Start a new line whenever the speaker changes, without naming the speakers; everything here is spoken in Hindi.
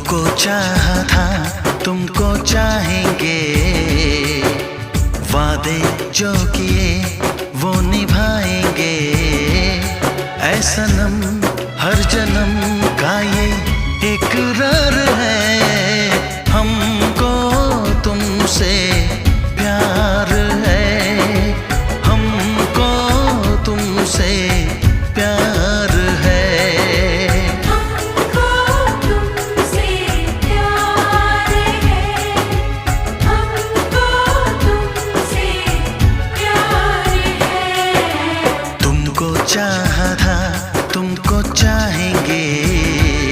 तुमको चाहा था, तुमको चाहेंगे, वादे जो किए वो निभाएंगे। ऐ सनम हर जन्म का ये इकरार है, हमको तुमसे